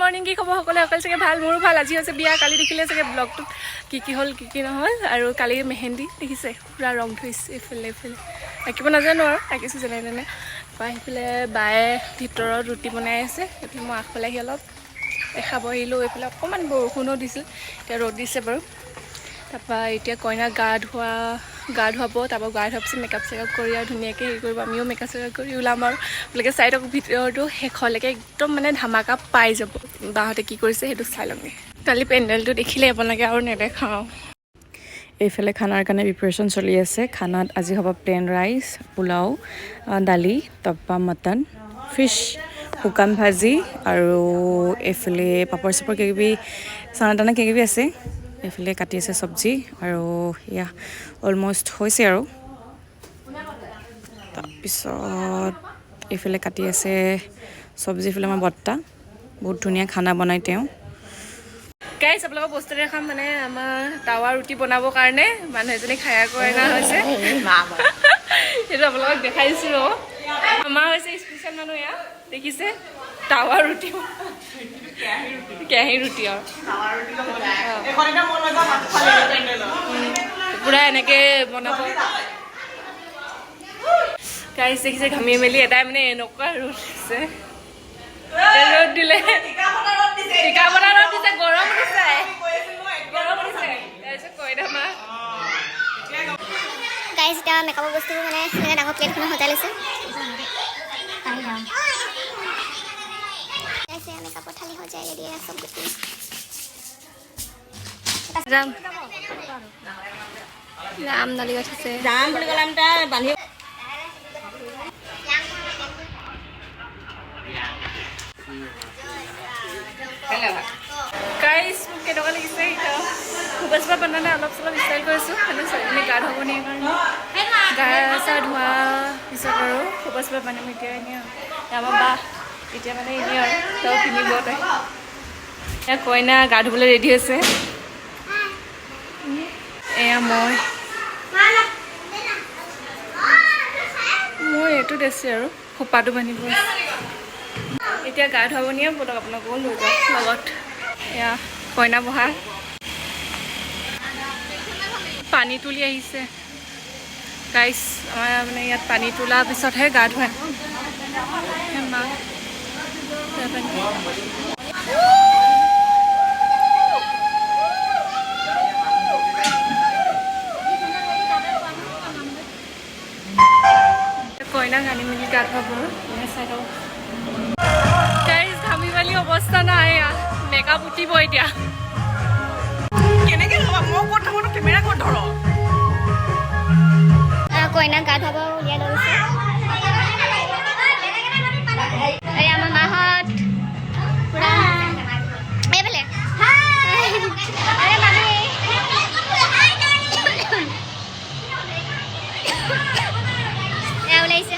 morning কি খবৰ সকলোৱে অকল চাগে ভাল মোৰো ভাল আজি হৈছে বিয়া কালি দেখিলে চাগে ব্লগটোত কি হ'ল কি নহ'ল আৰু কালি মেহেন্দি দেখিছে পুৰা ৰং ধৰিছে এইফালে আঁকিব নাজানো আৰু আঁকিছোঁ যেনে তেনে তাৰপৰা সেইফালে বায়ে ভিতৰত ৰুটি বনাই আছে এইফালে মই আগফালে আহি অলপ দেখাব আহিলোঁ এইফালে অকণমান বৰষুণো দিছিল এতিয়া ৰ'দ দিছে বাৰু তাৰপৰা এতিয়া কইনাক গা ধুৱাব তাৰপৰা গা ধোৱাৰ পিছত মেকআপ চেকআপ কৰি আৰু ধুনীয়াকৈ হেৰি কৰিব আমিও মেকআপ চেকআপ কৰি ওলাম আৰু আপোনালোকে চাই থাকক ভিডিঅ'টো শেষলৈকে একদম মানে ধামাকা পাই যাব বাহঁতে কি কৰিছে সেইটো চাই ল'মগৈ কালি পেণ্ডেলটো দেখিলে আপোনালোকে আৰু নেদেখাওঁ এইফালে খানাৰ কাৰণে প্ৰিপাৰেশ্যন চলি আছে খানাত আজি হ'ব প্লেন ৰাইচ পোলাও দালি তাৰপৰা মটন ফিছ শুকান ভাজি আৰু এইফালে পাপৰ চাপৰ কিবাকিবি চানা তানা কিবাকিবি আছে এইফালে কাটি আছে চব্জি আৰু এয়া অলমষ্ট হৈছে আৰু তাৰপিছত এইফালে কাটি আছে চব্জি এইফালে আমাৰ বৰ্তা বহুত ধুনীয়া খানা বনাই তেওঁ গাইছ আপোনালোকৰ বস্তু দেখাম মানে আমাৰ টাৱা ৰুটি বনাবৰ কাৰণে মানুহ এজনী খায়া কইনা হৈছে সেইটো আপোনালোকক দেখাই দিছোঁ ৰ আমাৰ হৈছে স্পেচিয়েল মানুহ এয়া দেখিছে টাৱা ৰুটি কেৰাহী ৰুটি আৰু পুৰা এনেকৈ বনাব গাইছ দেখিছে ঘামি মেলি এটাই মানে এনেকুৱা ৰ'দ দিছে ৰ'দ দিলে টিকা বনা ৰ'দ দিছে গৰম দিছে তাৰপিছত কইনা মা গাইছ এতিয়া মেকআপৰ বস্তু মানে ডাঙৰ প্লেটখনত সজাই লৈছে মেকআপৰ থালি সজাই ৰেডি চব গোটেই ৰাম দালি উঠিছে যাম বুলি ক'লে আমি তাৰ বান্ধি গাইছ মোক কেনেকুৱা লাগিছে এতিয়া খুবাচবা বনালে অলপ চলপ ষ্টাইল কৰিছোঁ মানে ছোৱালীজনী গা ধুব নিয়ে কাৰণে গা চা ধোৱা পিছত আৰু খুবাচবা বান্ধিম এতিয়া এনেই আমাৰ বা এতিয়া মানে এনেই আৰু তেওঁ পিন্ধিব তাই এতিয়া কইনা গা ধুবলৈ ৰেডি হৈছে এয়া মই এইটোত আছে আৰু খোপাটো বান্ধিব এতিয়া গা ধুৱাব নিয়ে বলক আপোনালোকো লৈ যাওক লগত এয়া কইনা বহা পানী তুলি আহিছে গাইছ আমাৰ মানে ইয়াত পানী তোলাৰ পিছতহে গা ধুৱায় মা কইনাক আনি মেলি গা ধুৱাব চাই লওক গাইছ ঘামি মেলি অৱস্থা নাই মেকআপ উঠিব এতিয়া কেনেকৈ ল'বা মই ক'ত থাকোঁ কেমেৰা ক'ত ধৰ কইনাক গা ধুৱাব উলিয়াই লৈছে এই আমাৰ মাহঁত পুৰা এইফালে আৰে মামী এয়া ওলাইছে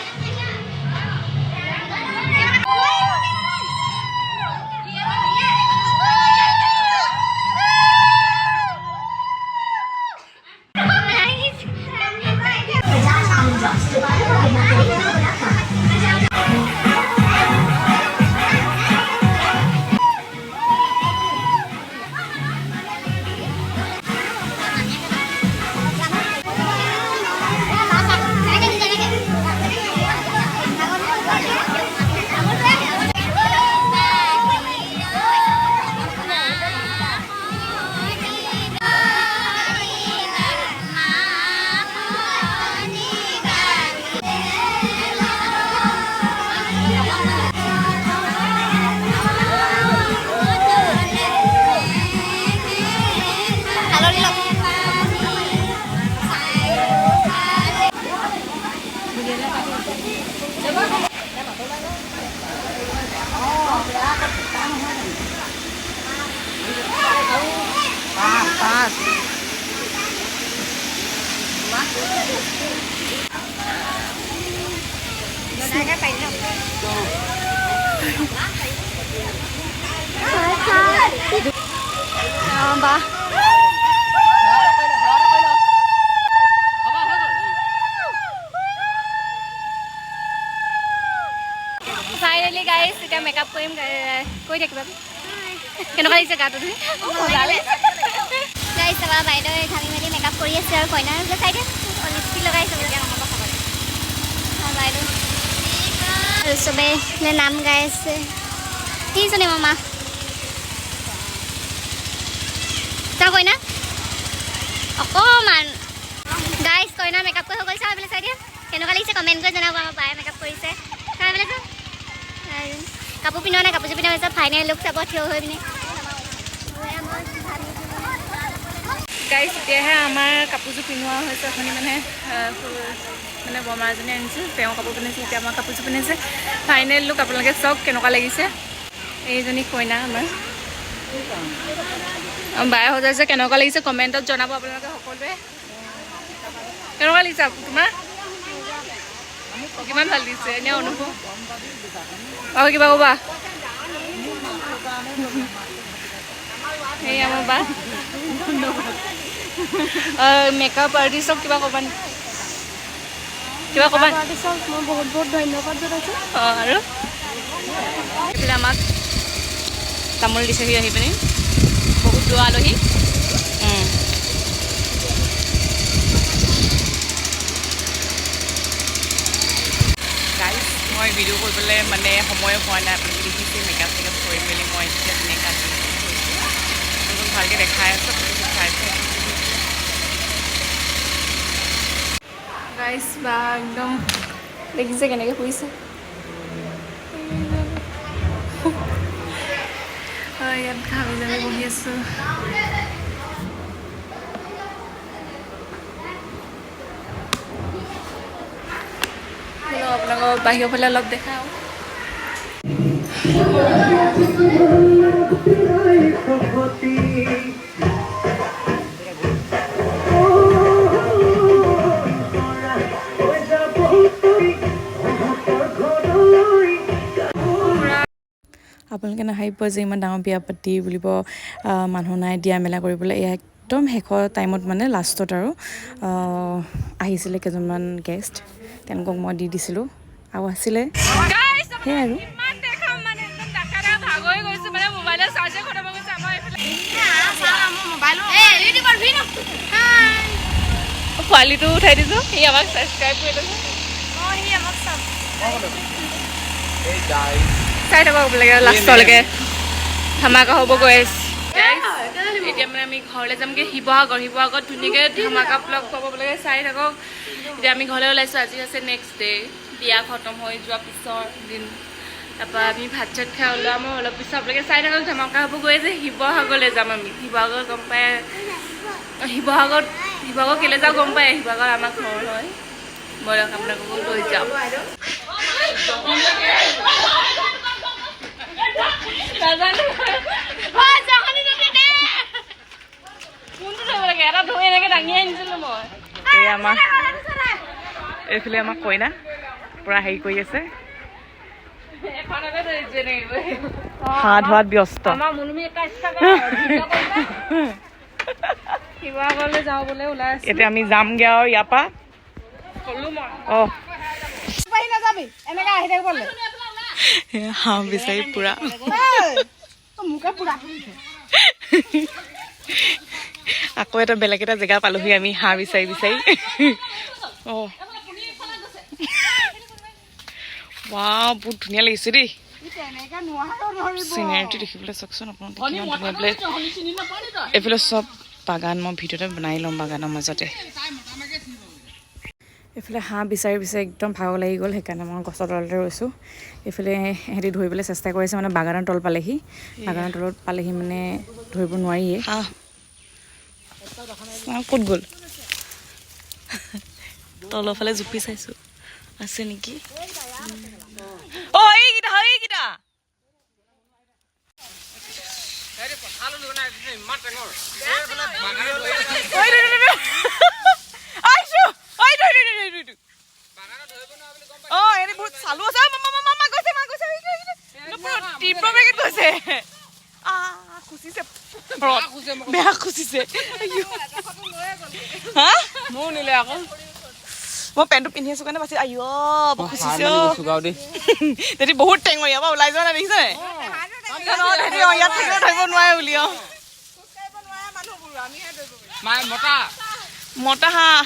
বা ফাইনেলি গাইছ এতিয়া মেকআপ কৰিম কৈ থাকিবা কেনেকুৱা লাগিছে গাটো তুমি গাইছ চাবা বাইদেউ ঘামি মেলি মেকআপ কৰি আছে আৰু কইনাৰ চাইডে লিপষ্টিক লগাইছে এতিয়া নহ'ব খাবলৈ বাইদেউ আৰু চবে নাম গাই আছে কিজনী মামা চাওঁ কইনা অকণমান গাইছ কইনাৰ মেকআপ কৰি হৈ গ'ল চাওঁ বোলে চাইডে কেনেকুৱা লাগিছে কমেণ্ট কৰি জনাব আমাৰ বায়ে মেকআপ কৰিছে চাই বোলে চাওঁ কাপোৰ পিন্ধোৱা নাই কাপোৰযোৰ পিন্ধা হৈছে ফাইনেল লুক চাব থিয় হৈ পিনে গাইছ এতিয়াহে আমাৰ কাপোৰযোৰ পিন্ধোৱা হৈছে অথনি মানে বৰমা এজনী আনিছিল তেওঁ কাপোৰ পিন্ধিছে এতিয়া আমাৰ কাপোৰযোৰ পিন্ধিছে ফাইনেল লুক আপোনালোকে চাওক কেনেকুৱা লাগিছে এইজনী কইনা আমাৰ বায়ে সজাইছে কেনেকুৱা লাগিছে কমেণ্টত জনাব আপোনালোকে সকলোৱে কেনেকুৱা লাগিছে তোমাৰ কিমান ভাল দিছে এনে অনুভৱ আৰু কিবা ক'বা এই আমাৰ বা মেকআপ আৰ্টিষ্টক কিবা ক'বা নেকি কিবা ক'বা আৰ্টিষ্টক মই বহুত বহুত ধন্যবাদ জনাইছোঁ অঁ আৰু এইফালে আমাক তামোল দিছেহি আহি পিনি বহুত দূৰ আলহী মই ভিডিঅ' কৰিবলৈ মানে সময় পোৱা নাই আপোনালোকে দেখিছে মেকআপ চেকআপ কৰি মেলি মই এতিয়া মেকআপ ভালকৈ দেখাই আছোঁ চাইছে গাইছ বা একদম দেখিছে কেনেকৈ শুইছে ইয়াত ঘামি জামি বহি আছোঁ আপোনালোকক বাহিৰৰ ফালে অলপ দেখাওঁ আপোনালোকে নাভাবিব যে ইমান ডাঙৰ বিয়া পাতি বুলিব মানুহ নাই দিয়া মেলা কৰিবলৈ এয়া একদম শেষৰ টাইমত মানে লাষ্টত আৰু আহিছিলে কেইজনমান গেষ্ট তেওঁলোকক মই দি দিছিলোঁ আৰু আছিলে সেয়াই আৰু পোৱালিটো উঠাই দিছোঁ সি আমাক ছাবস্ক্ৰাইব কৰি লৈছে চাই থাকক লাগে লাষ্টলৈকে ধামাকা হ'ব গৈ আছে এতিয়া মানে আমি ঘৰলৈ যামগৈ শিৱসাগৰত ধুনীয়াকৈ ধামাকা ব্লগ পাব লাগে চাই থাকক এতিয়া আমি ঘৰলৈ ওলাইছোঁ আজি আছে নেক্সট ডে বিয়া খতম হৈ যোৱা পিছৰ দিন তাৰপৰা আমি ভাত চাত খাই ওলোৱা মই অলপ পিছত আপোনালোকে চাই থাকক ধামাকা হ'ব গৈ আছে শিৱসাগৰলৈ যাম আমি শিৱসাগৰ গম পাই শিৱসাগৰ কেলৈ যাওঁ গম পায় শিৱসাগৰ আমাৰ ঘৰ হয় মই আপোনালোককো লৈ যাওঁ এইফালে আমাৰ কইনা পুৰা হেৰি কৰি আছে হাত ধোৱাত ব্যস্ত শিৱসাগৰলৈ যাওঁ বোলে ওলাই আছে এতিয়া আমি যামগে আৰু ইয়াৰ পৰা হাঁহ বিচাৰি পুৰা আকৌ এটা বেলেগ এটা জেগা পালোহি আমি হাঁহ বিচাৰি ৱাও বহুত ধুনীয়া লাগিছে দেই চিনাৰীটো দেখিবলৈ চাওকচোন আপোনালোকে এইফালে চব বাগান মই ভিতৰতে বনাই ল'ম বাগানৰ মাজতে এইফালে হাঁহ বিচাৰি একদম ভাগৰ লাগি গ'ল সেইকাৰণে মই গছৰ তলতে ৰৈছোঁ এইফালে সিহঁতি ধৰিবলৈ চেষ্টা কৰিছে মানে বাগানৰ তল পালেহি বাগানৰ তলত পালেহি মানে ধৰিব নোৱাৰিয়ে ক'ত গ'ল তলৰ ফালে জুপি চাইছোঁ আছে নেকি এইকেইটা চালু আছে বেয়া খুচিছে মোৰ নিলে আকৌ মই পেণ্টটো পিন্ধি আছো কাৰণে বাচি খুচিছে বহুত টেঙৰীয়া ওলাই যোৱা নাই দেখিছে ইয়াত থাকিব ধৰিব নোৱাৰে বুলি মতা হাঁহ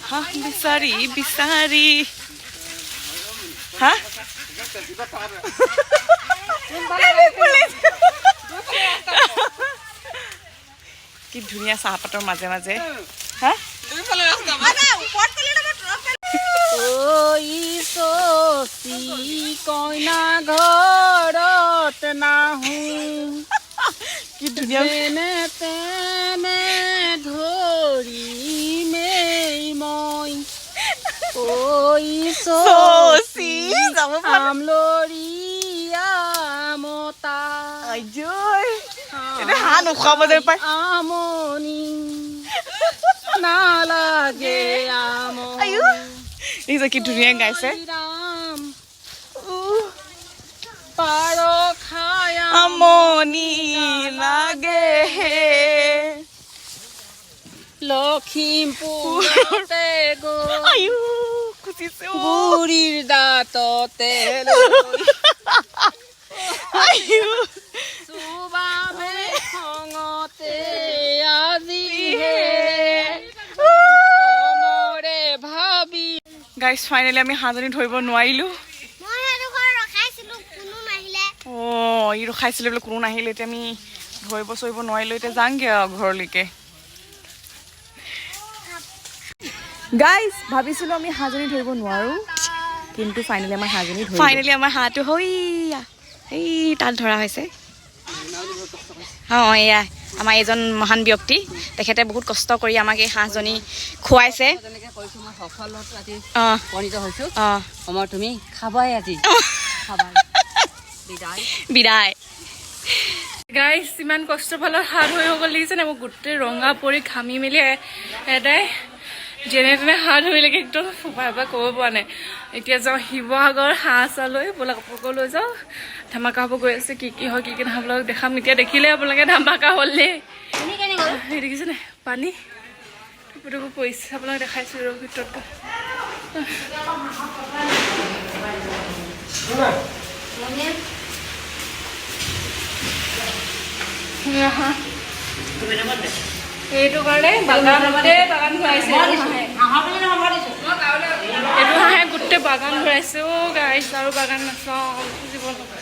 হাঁহ বিচাৰি বিচাৰি হা কি ধুনীয়া চাহপাতৰ মাজে মাজে হা কইনা ঘৰত নাহো কি ধুনীয়া তেনে ধৰিমেই মই চচি যাব আমলৰীয়া মতা হাঁহ নোখোৱাব যে পাই আমনি নালাগে দেখিছ কি ধুনীয়া গাইছে পাৰ খায় আমনি লাগে লখিমপুৰতে গৈ খুচিছে বুঢ়ীৰ দাঁততে চুবামে খঙতে আজিহে মৰে ভাবি গাইছ ফাইনেলি আমি হাঁহজনী ধৰিব নোৱাৰিলো ই ৰখাইছিলে বোলে কোনো নাহিলে এতিয়া আমি ধৰিব চৰিব নোৱাৰিলো এতিয়া যাংগে আৰু ঘৰলৈকে গাইছ ভাবিছিলো আমি হাঁহজনী ধৰিব নোৱাৰো কিন্তু ফাইনেলি আমাৰ হাঁহজনী ফাইনেলি আমাৰ হাঁহটো হৈয়া এই তাত ধৰা হৈছে অঁ এয়া আমাৰ এজন মহান ব্যক্তি তেখেতে বহুত কষ্ট কৰি আমাক এই হাঁহজনী খুৱাইছে অঁ অঁ সময় তুমি খাবাই আজি বিদায় গাইছ ইমান কষ্টৰ ফলত হাত হৈ গ'ল দেখিছে নে মই গোটেই ৰঙা পৰি ঘামি মেলি এটাই যেনে তেনে হাত ধৰিলেগে একদম ফোপাৰ পৰা ক'ব পৰা নাই এতিয়া যাওঁ শিৱসাগৰ হাঁহ চালৈ বোলা কাপোৰকৈ লৈ যাওঁ ধামাকা হ'ব গৈ আছে কি কি হয় কি কি নহয় আপোনালোক দেখাম এতিয়া দেখিলে আপোনালোকে ধামাকা হ'লে সেই দেখিছে নে পানী টুপুটুপু পৰিছে আপোনালোকে দেখাইছোঁ ৰ ভিতৰত এইটো কাৰণে বাগানতে বাগান ঘূৰাইছে এইটো হাঁহে গোটেই বাগান ঘূৰাইছে অ' গাইছ আৰু বাগান নাচাওঁ জীৱনত